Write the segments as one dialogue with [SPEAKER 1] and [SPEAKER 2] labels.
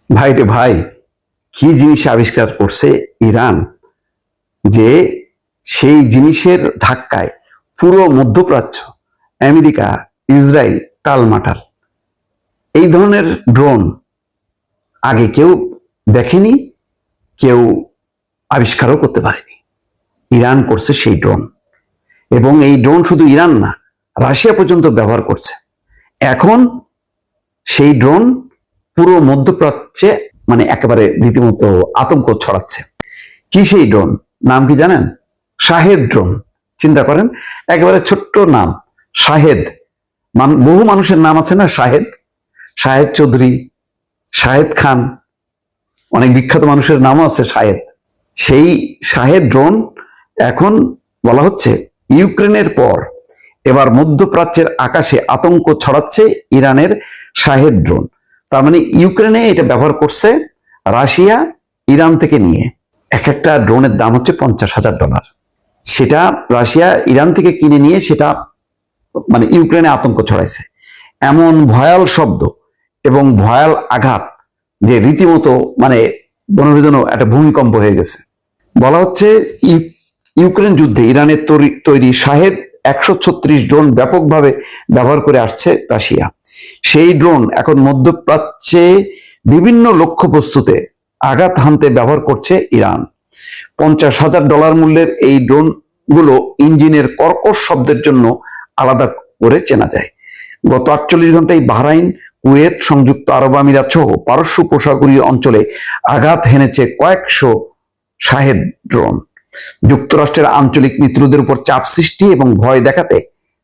[SPEAKER 1] ভাই রে ভাই, কি জিনিস আবিষ্কার করছে ইরান, যে সেই জিনিসের ধাক্কায় পুরো মধ্যপ্রাচ্য, আমেরিকা, ইসরায়েল টালমাটাল। এই ধরনের ড্রোন আগে কেউ দেখেনি, কেউ আবিষ্কারও করতে পারেনি। ইরান করছে সেই ড্রোন, এবং এই ড্রোন শুধু ইরান না, রাশিয়া পর্যন্ত ব্যবহার করছে। এখন সেই ড্রোন পুরো মধ্যপ্রাচ্যে একেবারে রীতিমতো আতঙ্ক ছড়াচ্ছে। কি সেই ড্রোন? নাম কি জানেন? Shahed drone. চিন্তা করেন, একেবারে ছোট্ট নাম, শাহেদ। বহু মানুষের নাম আছে না, শাহেদ, শাহেদ চৌধুরী, শাহেদ খান, অনেক বিখ্যাত মানুষের নামও আছে শাহেদ। সেই শাহেদ ড্রোন এখন বলা হচ্ছে ইউক্রেনের পর এবার মধ্যপ্রাচ্যের আকাশে আতঙ্ক ছড়াচ্ছে ইরানের শাহেদ ড্রোন। তার মানে ইউক্রেনে এটা ব্যবহার করছে রাশিয়া, ইরান থেকে নিয়ে। এক একটা ড্রোনের দাম হচ্ছে $50,000। সেটা রাশিয়া ইরান থেকে কিনে নিয়ে সেটা ইউক্রেনে আতঙ্ক ছড়াইছে। এমন ভয়াল শব্দ এবং ভয়াল আঘাত যে রীতিমতো মনে যেন একটা ভূমিকম্প হয়ে গেছে। বলা হচ্ছে ইউক্রেন যুদ্ধে ইরানের তৈরি শাহেদ 136 ড্রোন ব্যাপকভাবে ব্যবহার করে আসছে রাশিয়া। সেই ড্রোন এখন মধ্যপ্রাচ্যে বিভিন্ন লক্ষ্যবস্তুতে আঘাত হানতে ব্যবহার করছে ইরান। $50,000 মূল্যের এই ড্রোন গুলো ইঞ্জিনের কর্কশ শব্দের জন্য আলাদা করে চেনা যায়। গত 48 ঘন্টায় বাহরাইন, কুয়েত, সংযুক্ত আরব আমিরাত সহ পারস্য উপসাগরীয় অঞ্চলে আঘাত হেনেছে কয়েকশো শাহেদ ড্রোন। যুক্তরাষ্ট্রের আঞ্চলিক মিত্রদের উপর চাপ সৃষ্টি এবং ভয় দেখাতে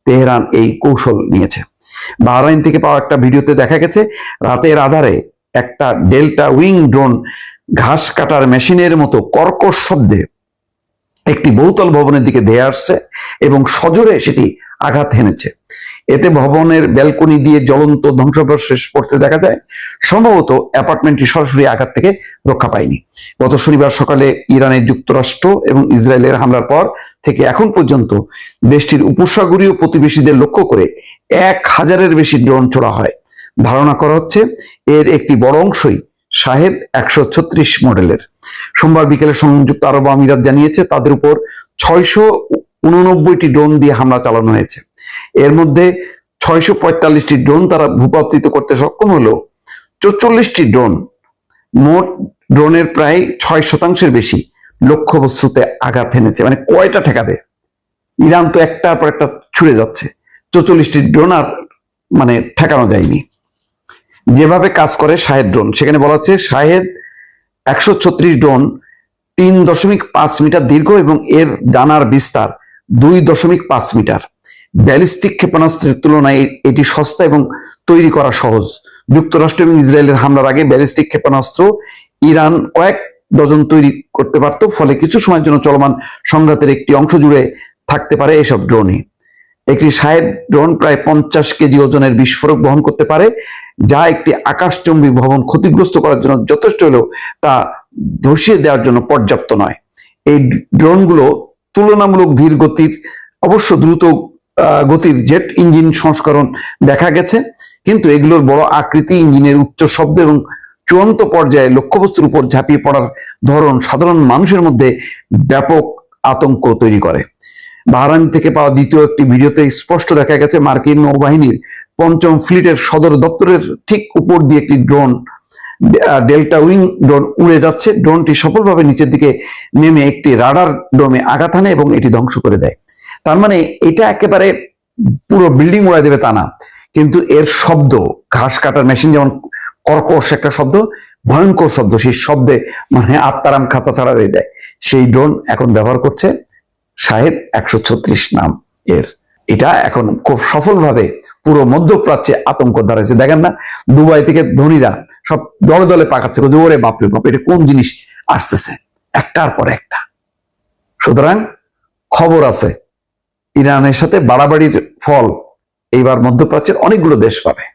[SPEAKER 1] তেহরান এই কৌশল নিয়েছে। বাহরাইন থেকে পাওয়া একটা ভিডিওতে দেখা গেছে রাতের আধারে একটা ডেল্টা উইং ড্রোন ঘাস কাটার মেশিনের মতো কর্কশ শব্দে একটি বহুতল ভবনের দিকে ধেয়ে আসছে এবং সজোরে সেটি আঘাত হেনেছে। এতে ভবনের ব্যালকনি দিয়ে জ্বলন্ত ধ্বংসাবশেষ পড়তে দেখা যায়। সম্ভবত অ্যাপার্টমেন্টটি সরাসরি আঘাত থেকে রক্ষা পায়নি। গত শনিবার সকালে ইরানের যুক্তরাষ্ট্র এবং ইসরায়েলের হামলার পর থেকে এখন পর্যন্ত দেশটির উপসাগরীয় প্রতিবেশীদের লক্ষ্য করে 1,000-এর বেশি ড্রোন ছোড়া হয়। ধারণা করা হচ্ছে এর একটি বড় অংশই শাহেদ 136 মডেলের। সোমবার বিকেলে সংযুক্ত আরব আমিরাত জানিয়েছে তাদের উপর 689টি ড্রোন দিয়ে হামলা চালানো হয়েছে। এর মধ্যে 645টি ড্রোন তারা ভূপাতিত করতে সক্ষম হলো। 44টি ড্রোন, মোট ড্রোনের প্রায় 6% বেশি লক্ষ্যবস্তুতে আঘাত এনেছে। কয়টা ঠেকাবে? ইরান তো একটার পর একটা ছুড়ে যাচ্ছে, 44টি ড্রোন আর ঠেকানো যায়নি। যেভাবে কাজ করে শাহেদ ড্রোন, সেখানে বলা হচ্ছে শাহেদ 136 ড্রোন 3.5 মিটার দীর্ঘ এবং এর ডানার বিস্তার 2.5 মিটার। ব্যালিস্টিক ক্ষেপণাস্ত্রের তুলনায় এটি সস্তা এবং তৈরি করা সহজ। যুক্তরাষ্ট্র এবং ইসরায়েলের হামলার আগে ব্যালিস্টিক ক্ষেপণাস্ত্র ইরান কয়েক ডজন তৈরি করতে পারত, ফলে কিছু সময়ের জন্য চলমান সংঘাতের একটি অংশ জুড়ে থাকতে পারে এসব ড্রোনই। একটি শাহেদ ড্রোন প্রায় 50 কেজি ওজনের বিস্ফোরক বহন করতে পারে, যা একটি আকাশচুম্বী ভবন ক্ষতিগ্রস্ত করার জন্য যথেষ্ট হলেও তা ধসিয়ে দেওয়ার জন্য পর্যাপ্ত নয়। এই ড্রোনগুলো তুলনামূলক ধীর গতির, অবশ্য দ্রুত গতির জেট ইঞ্জিন সংস্করণ দেখা গেছে, কিন্তু এগুলোর বড় আকৃতি, ইঞ্জিনের উচ্চ শব্দ এবং চূড়ান্ত পর্যায়ে লক্ষ্যবস্তুর উপর ঝাঁপিয়ে পড়ার ধরন সাধারণ মানুষের মধ্যে ব্যাপক আতঙ্ক তৈরি করে। বাহরাইন থেকে পাওয়া দ্বিতীয় একটি ভিডিওতে স্পষ্ট দেখা গেছে মার্কিন নৌবাহিনীর 5ম ফ্লিটের সদর দপ্তরের ঠিক উপর দিয়ে একটি ড্রোন, ডেল্টা উইং ড্রোন উড়ে যাচ্ছে। ড্রোনটি সফলভাবে নিচের দিকে নেমে একটি রাডার ডোমে আঘাত হানে এবং এটি ধ্বংস করে দেয়। তার এটা একেবারে পুরো বিল্ডিং উড়াই দেবে তা না, কিন্তু এর শব্দ, ঘাস কাটার মেশিন যেমন কর্কশ একটা শব্দ, ভয়ঙ্কর শব্দ, সেই শব্দে আত্মারাম খাঁচা ছাড়া হয়ে দেয়। সেই ড্রোন এখন ব্যবহার করছে শাহেদ 136 নাম এর। এটা এখন খুব সফলভাবে পুরো মধ্যপ্রাচ্যে আতঙ্ক দাঁড়াচ্ছে। দেখেন না, দুবাই থেকে ধনীরা সব দলে দলে পাকাচ্ছে, ওরে বাপরে বাপ, এটা কোন জিনিস আসতেছে একটার পর একটা। সুতরাং খবর আছে, ইরানের সাথে বাড়াবাড়ির ফল এইবার মধ্যপ্রাচ্যের অনেকগুলো দেশ পাবে।